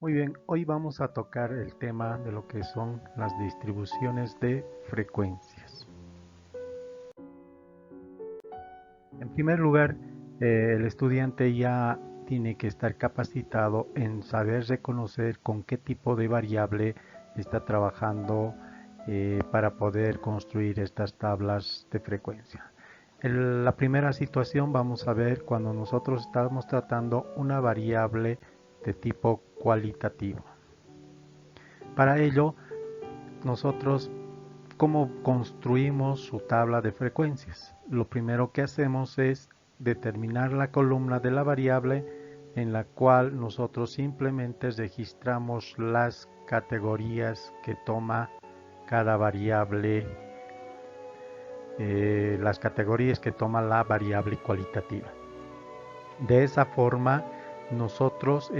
Muy bien, hoy vamos a tocar el tema de lo que son las distribuciones de frecuencias. En primer lugar, el estudiante ya tiene que estar capacitado en saber reconocer con qué tipo de variable está trabajando para poder construir estas tablas de frecuencia. En la primera situación vamos a ver cuando nosotros estamos tratando una variable de tipo cualitativo. Para ello, nosotros, ¿cómo construimos su tabla de frecuencias? Lo primero que hacemos es determinar la columna de la variable en la cual nosotros simplemente registramos las categorías que toma cada variable, las categorías que toma la variable cualitativa. De esa forma, nosotros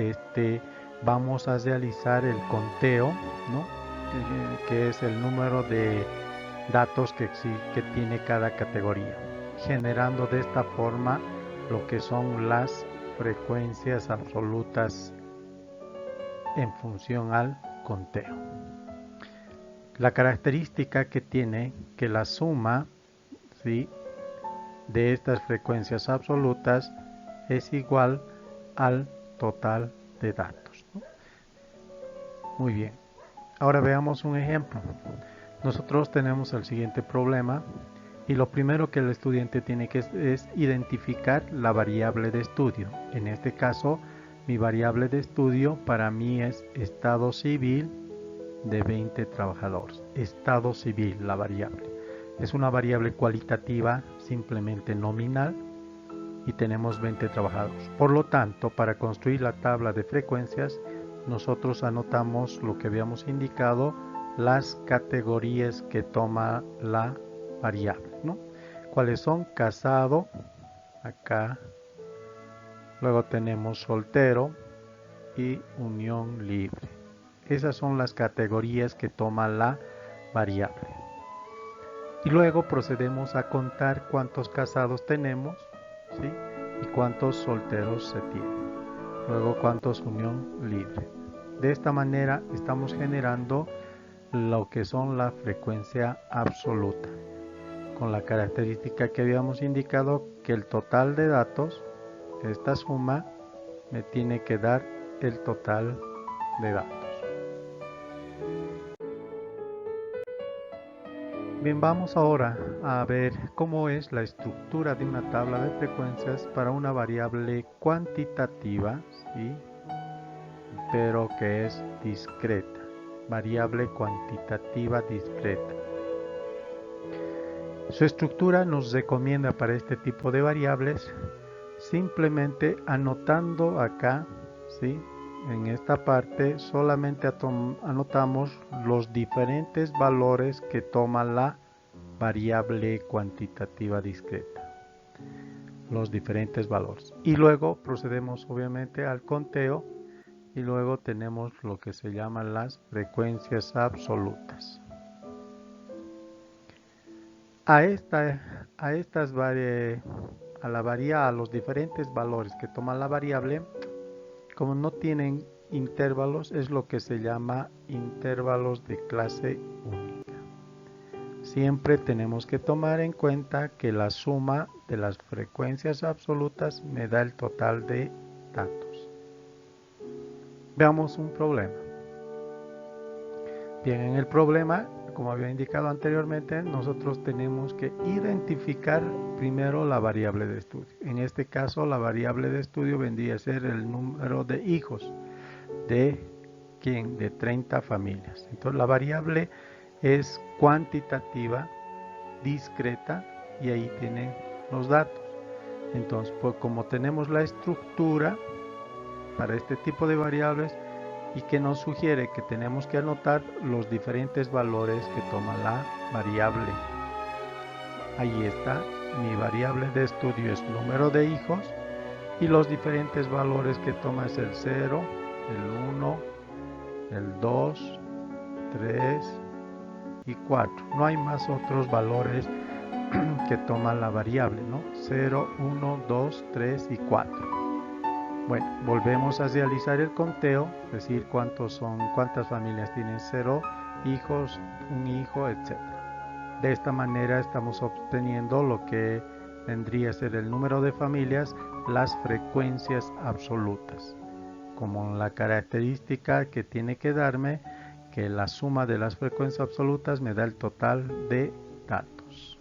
vamos a realizar el conteo, ¿no? que es el número de datos que tiene cada categoría, generando de esta forma lo que son las frecuencias absolutas en función al conteo. La característica que tiene que la suma, ¿sí?, de estas frecuencias absolutas es igual al total de datos, ¿no? Muy bien, ahora veamos un ejemplo. Nosotros tenemos el siguiente problema y lo primero que el estudiante tiene que es identificar la variable de estudio. En este caso, mi variable de estudio para mí es estado civil de 20 trabajadores. Estado civil, la variable. Es una variable cualitativa simplemente nominal y tenemos 20 trabajadores. Por lo tanto, para construir la tabla de frecuencias, nosotros anotamos lo que habíamos indicado, las categorías que toma la variable, ¿no? ¿Cuáles son? Casado, acá. Luego tenemos soltero y unión libre. Esas son las categorías que toma la variable. Y luego procedemos a contar cuántos casados tenemos, ¿sí?, y cuántos solteros se tienen. Luego cuántos unión libre. De esta manera estamos generando lo que son la frecuencia absoluta, con la característica que habíamos indicado que el total de datos, esta suma, me tiene que dar el total de datos. Bien, vamos ahora a ver cómo es la estructura de una tabla de frecuencias para una variable cuantitativa, ¿sí?, pero que es discreta. Variable cuantitativa discreta. Su estructura nos recomienda para este tipo de variables simplemente anotando acá, ¿sí?, en esta parte solamente anotamos los diferentes valores que toma la variable cuantitativa discreta. Los diferentes valores. Y luego procedemos obviamente al conteo y luego tenemos lo que se llaman las frecuencias absolutas. A los diferentes valores que toma la variable, como no tienen intervalos, es lo que se llama intervalos de clase única. Siempre tenemos que tomar en cuenta que la suma de las frecuencias absolutas me da el total de datos. Veamos un problema. Bien, en el problema, como había indicado anteriormente, nosotros tenemos que identificar primero la variable de estudio. En este caso, la variable de estudio vendría a ser el número de hijos de ¿quién? De 30 familias. Entonces, la variable es cuantitativa, discreta, y ahí tienen los datos. Entonces, pues como tenemos la estructura para este tipo de variables, y que nos sugiere que tenemos que anotar los diferentes valores que toma la variable. Ahí está, mi variable de estudio es número de hijos y los diferentes valores que toma es el 0, el 1, el 2, 3 y 4. No hay más otros valores que toma la variable, ¿no? 0, 1, 2, 3 y 4. Bueno, volvemos a realizar el conteo, es decir, cuántas familias tienen 0 hijos, un hijo, etc. De esta manera estamos obteniendo lo que vendría a ser el número de familias, las frecuencias absolutas, como la característica que tiene que darme que la suma de las frecuencias absolutas me da el total de datos.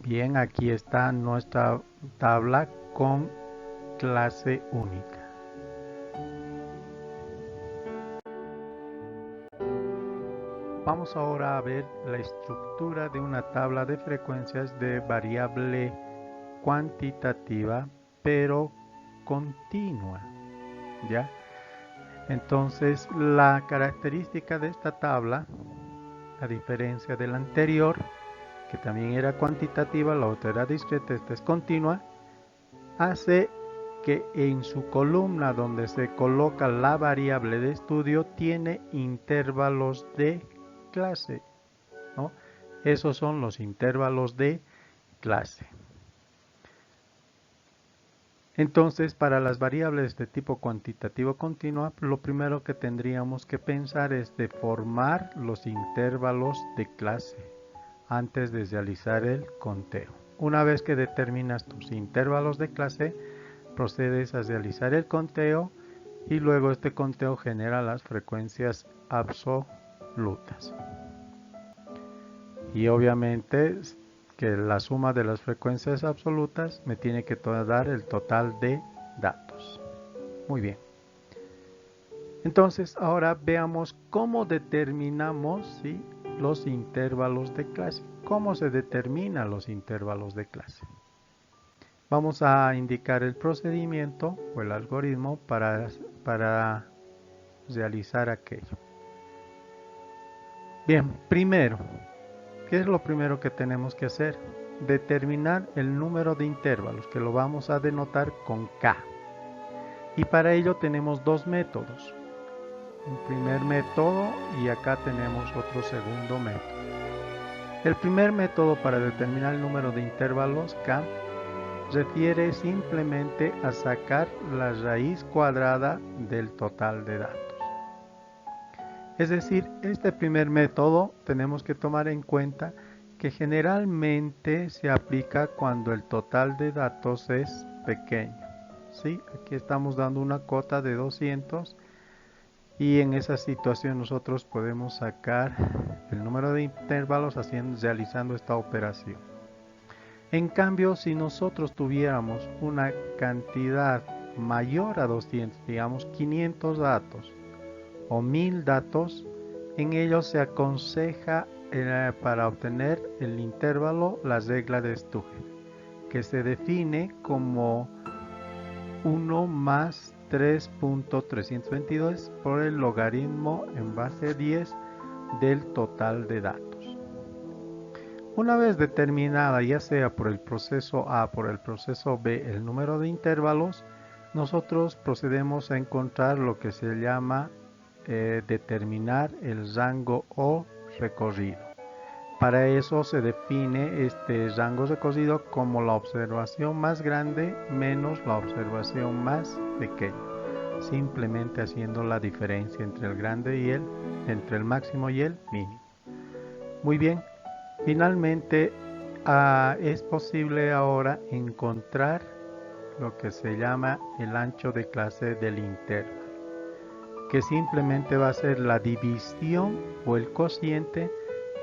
Bien, aquí está nuestra tabla con clase única. Vamos ahora a ver la estructura de una tabla de frecuencias de variable cuantitativa pero continua, ¿ya? Entonces, la característica de esta tabla, a diferencia de la anterior, que también era cuantitativa, la otra era discreta, esta es continua, hace que en su columna donde se coloca la variable de estudio tiene intervalos de clase, ¿no? Esos son los intervalos de clase. Entonces, para las variables de tipo cuantitativo continua, lo primero que tendríamos que pensar es de formar los intervalos de clase antes de realizar el conteo. Una vez que determinas tus intervalos de clase, procedes a realizar el conteo y luego este conteo genera las frecuencias absolutas. Y obviamente que la suma de las frecuencias absolutas me tiene que dar el total de datos. Muy bien. Entonces ahora veamos cómo determinamos, ¿sí?, los intervalos de clase. ¿Cómo se determinan los intervalos de clase? Vamos a indicar el procedimiento o el algoritmo para realizar aquello. Bien, primero, ¿qué es lo primero que tenemos que hacer? Determinar el número de intervalos, que lo vamos a denotar con K. Y para ello tenemos dos métodos. Un primer método y acá tenemos otro segundo método. El primer método para determinar el número de intervalos K refiere simplemente a sacar la raíz cuadrada del total de datos. Es decir, este primer método tenemos que tomar en cuenta que generalmente se aplica cuando el total de datos es pequeño. ¿Sí? Aquí estamos dando una cota de 200 y en esa situación nosotros podemos sacar el número de intervalos realizando esta operación. En cambio, si nosotros tuviéramos una cantidad mayor a 200, digamos 500 datos o 1000 datos, en ellos se aconseja para obtener el intervalo la regla de Stugel, que se define como 1 más 3.322 por el logaritmo en base 10 del total de datos. Una vez determinada, ya sea por el proceso A o por el proceso B, el número de intervalos, nosotros procedemos a encontrar lo que se llama determinar el rango o recorrido. Para eso se define este rango recorrido como la observación más grande menos la observación más pequeña, simplemente haciendo la diferencia entre el grande y entre el máximo y el mínimo. Muy bien, finalmente es posible ahora encontrar lo que se llama el ancho de clase del intervalo, que simplemente va a ser la división o el cociente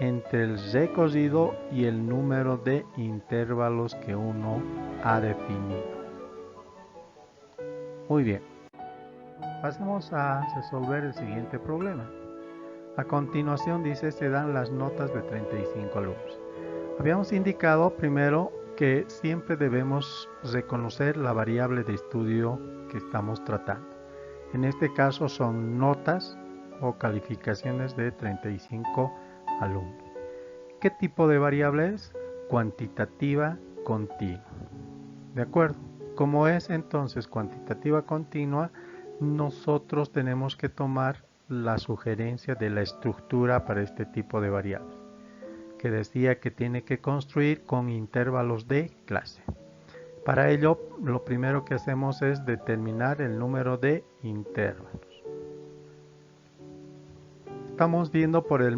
entre el recorrido y el número de intervalos que uno ha definido. Muy bien, pasemos a resolver el siguiente problema. A continuación dice, se dan las notas de 35 alumnos. Habíamos indicado primero que siempre debemos reconocer la variable de estudio que estamos tratando. En este caso son notas o calificaciones de 35 alumnos. ¿Qué tipo de variable es? Cuantitativa continua. ¿De acuerdo? Como es entonces cuantitativa continua, nosotros tenemos que tomar la sugerencia de la estructura para este tipo de variables, que decía que tiene que construir con intervalos de clase. Para ello, lo primero que hacemos es determinar el número de intervalos. Estamos viendo por el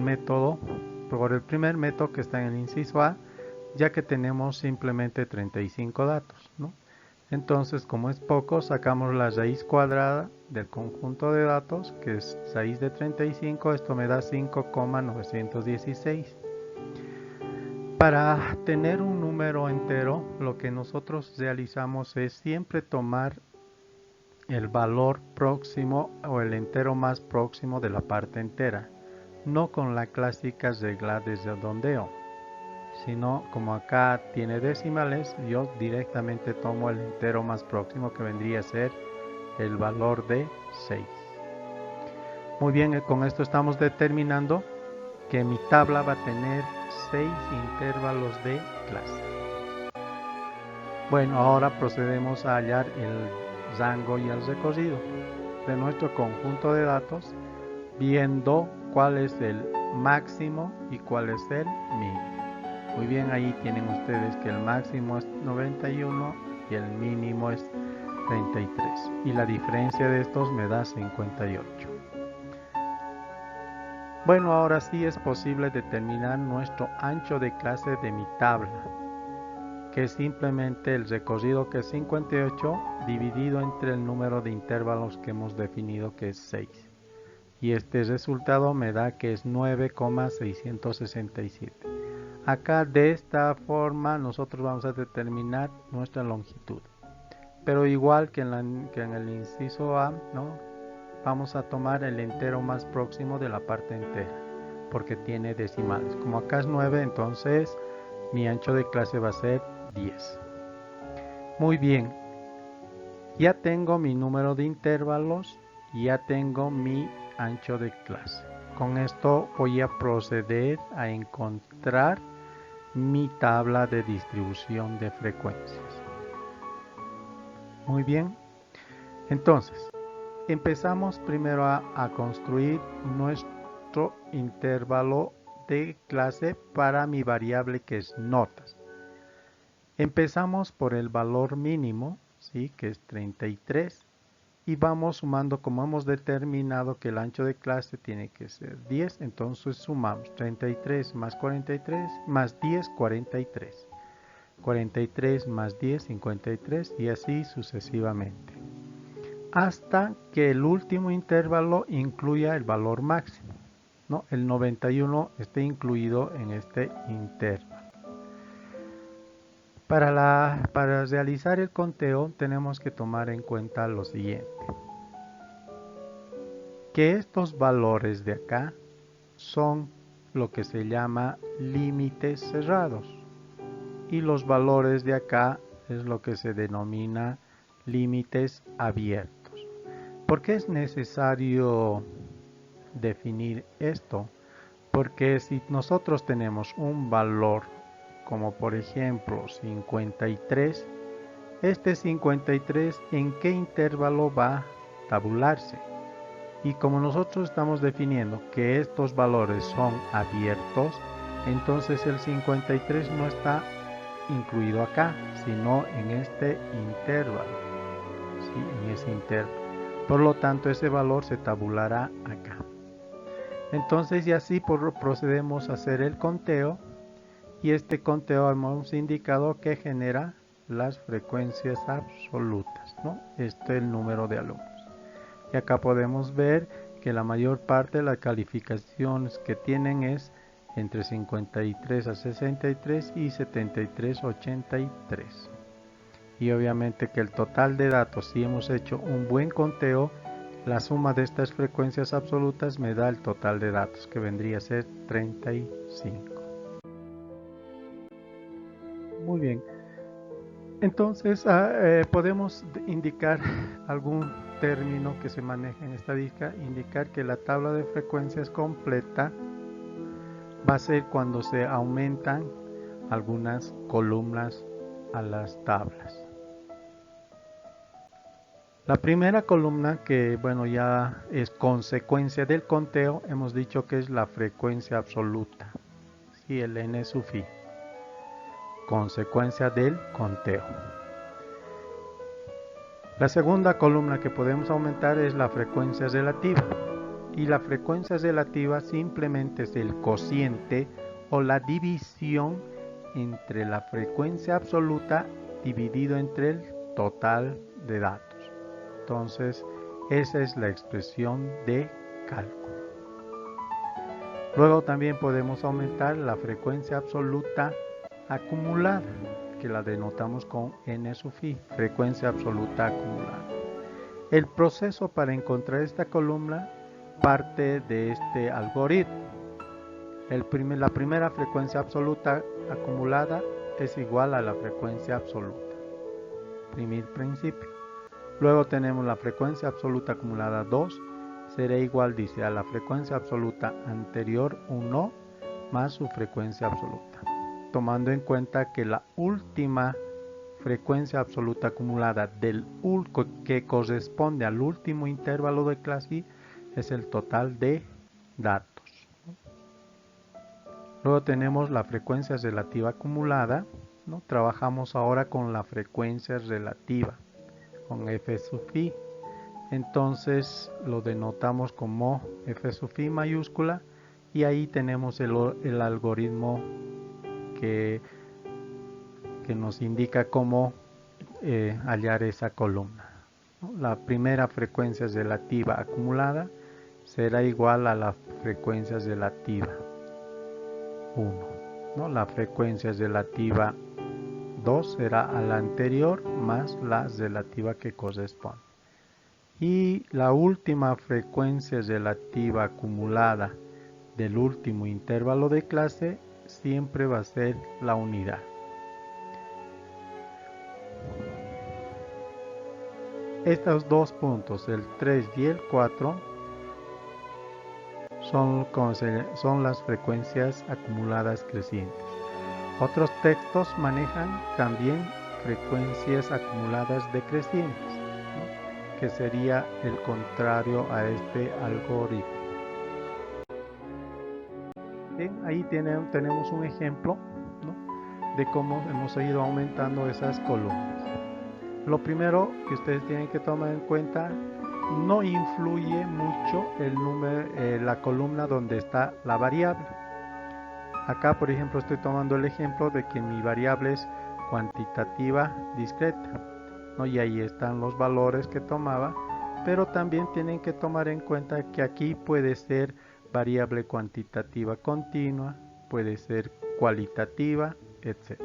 primer método que está en el inciso A, ya que tenemos simplemente 35 datos, ¿no? Entonces, como es poco, sacamos la raíz cuadrada del conjunto de datos, que es raíz de 35, esto me da 5,916. Para tener un número entero, lo que nosotros realizamos es siempre tomar el valor próximo o el entero más próximo de la parte entera, no con la clásica regla de redondeo, sino como acá tiene decimales, yo directamente tomo el entero más próximo, que vendría a ser el valor de 6. Muy bien, con esto estamos determinando que mi tabla va a tener 6 intervalos de clase. Bueno, ahora procedemos a hallar el rango y el recorrido de nuestro conjunto de datos, viendo cuál es el máximo y cuál es el mínimo. Muy bien, ahí tienen ustedes que el máximo es 91 y el mínimo es 33. Y la diferencia de estos me da 58. Bueno, ahora sí es posible determinar nuestro ancho de clase de mi tabla, que es simplemente el recorrido, que es 58 dividido entre el número de intervalos que hemos definido, que es 6. Y este resultado me da que es 9,667. Acá de esta forma nosotros vamos a determinar nuestra longitud. Pero igual que en el inciso A, ¿no? Vamos a tomar el entero más próximo de la parte entera, porque tiene decimales. Como acá es 9, entonces mi ancho de clase va a ser 10. Muy bien, ya tengo mi número de intervalos, ya tengo mi ancho de clase. Con esto voy a proceder a encontrar mi tabla de distribución de frecuencias. Muy bien, entonces empezamos primero a construir nuestro intervalo de clase para mi variable, que es notas. Empezamos por el valor mínimo, ¿sí? Que es 33, y vamos sumando. Como hemos determinado que el ancho de clase tiene que ser 10, entonces sumamos 33 más 43 más 10, 43. 43 más 10, 53, y así sucesivamente, hasta que el último intervalo incluya el valor máximo, ¿no? El 91 esté incluido en este intervalo. Para realizar el conteo tenemos que tomar en cuenta lo siguiente: que estos valores de acá son lo que se llama límites cerrados, y los valores de acá es lo que se denomina límites abiertos. ¿Por qué es necesario definir esto? Porque si nosotros tenemos un valor como por ejemplo 53, este 53 ¿en qué intervalo va a tabularse? Y como nosotros estamos definiendo que estos valores son abiertos, entonces el 53 no está incluido acá, sino en este intervalo, ¿sí? En ese intervalo. Por lo tanto, ese valor se tabulará acá. Entonces, y así procedemos a hacer el conteo, y este conteo hemos indicado que genera las frecuencias absolutas, ¿no? Este es el número de alumnos. Y acá podemos ver que la mayor parte de las calificaciones que tienen es entre 53 a 63 y 73 a 83. Y obviamente que el total de datos, si hemos hecho un buen conteo, la suma de estas frecuencias absolutas me da el total de datos, que vendría a ser 35. Muy bien. Entonces, podemos indicar algún término que se maneja en estadística, indicar que la tabla de frecuencias completa va a ser cuando se aumentan algunas columnas a las tablas. La primera columna, que bueno, ya es consecuencia del conteo, hemos dicho que es la frecuencia absoluta, ¿sí? El n sub i, consecuencia del conteo. La segunda columna que podemos aumentar es la frecuencia relativa. Y la frecuencia relativa simplemente es el cociente o la división entre la frecuencia absoluta dividido entre el total de datos. Entonces, esa es la expresión de cálculo. Luego también podemos aumentar la frecuencia absoluta acumulada, que la denotamos con n sub i, frecuencia absoluta acumulada. El proceso para encontrar esta columna parte de este algoritmo. La primera frecuencia absoluta acumulada es igual a la frecuencia absoluta. Primer principio. Luego tenemos la frecuencia absoluta acumulada 2, será igual, dice, a la frecuencia absoluta anterior 1 más su frecuencia absoluta. Tomando en cuenta que la última frecuencia absoluta acumulada que corresponde al último intervalo de clase I es el total de datos. Luego tenemos la frecuencia relativa acumulada, ¿no? Trabajamos ahora con la frecuencia relativa, con f sub i. Entonces lo denotamos como f sub i mayúscula y ahí tenemos el algoritmo que nos indica cómo hallar esa columna. La primera frecuencia relativa acumulada será igual a la frecuencia relativa 1. ¿no? La frecuencia relativa 2 será a la anterior más la relativa que corresponde. Y la última frecuencia relativa acumulada del último intervalo de clase siempre va a ser la unidad. Estos dos puntos, el 3 y el 4, son las frecuencias acumuladas crecientes. Otros textos manejan también frecuencias acumuladas decrecientes, ¿no? Que sería el contrario a este algoritmo. Bien, ahí tenemos un ejemplo, ¿no? De cómo hemos ido aumentando esas columnas. Lo primero que ustedes tienen que tomar en cuenta, no influye mucho el número, la columna donde está la variable. Acá, por ejemplo, estoy tomando el ejemplo de que mi variable es cuantitativa discreta, ¿no? Y ahí están los valores que tomaba, pero también tienen que tomar en cuenta que aquí puede ser variable cuantitativa continua, puede ser cualitativa, etc.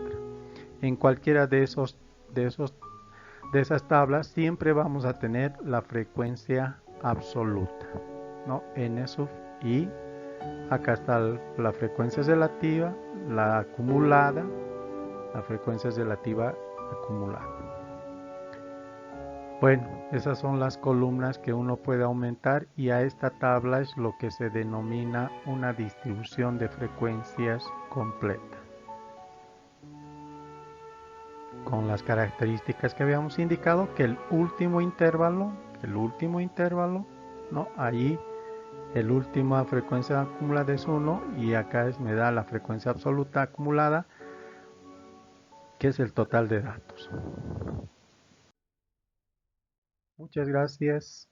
En cualquiera de esas tablas siempre vamos a tener la frecuencia absoluta, ¿no? N sub i. Acá está la frecuencia relativa, la acumulada, la frecuencia relativa acumulada. Bueno, esas son las columnas que uno puede aumentar y a esta tabla es lo que se denomina una distribución de frecuencias completa, con las características que habíamos indicado, que el último intervalo, ¿no? Ahí el última frecuencia acumulada es 1 y acá me da la frecuencia absoluta acumulada, que es el total de datos. Muchas gracias.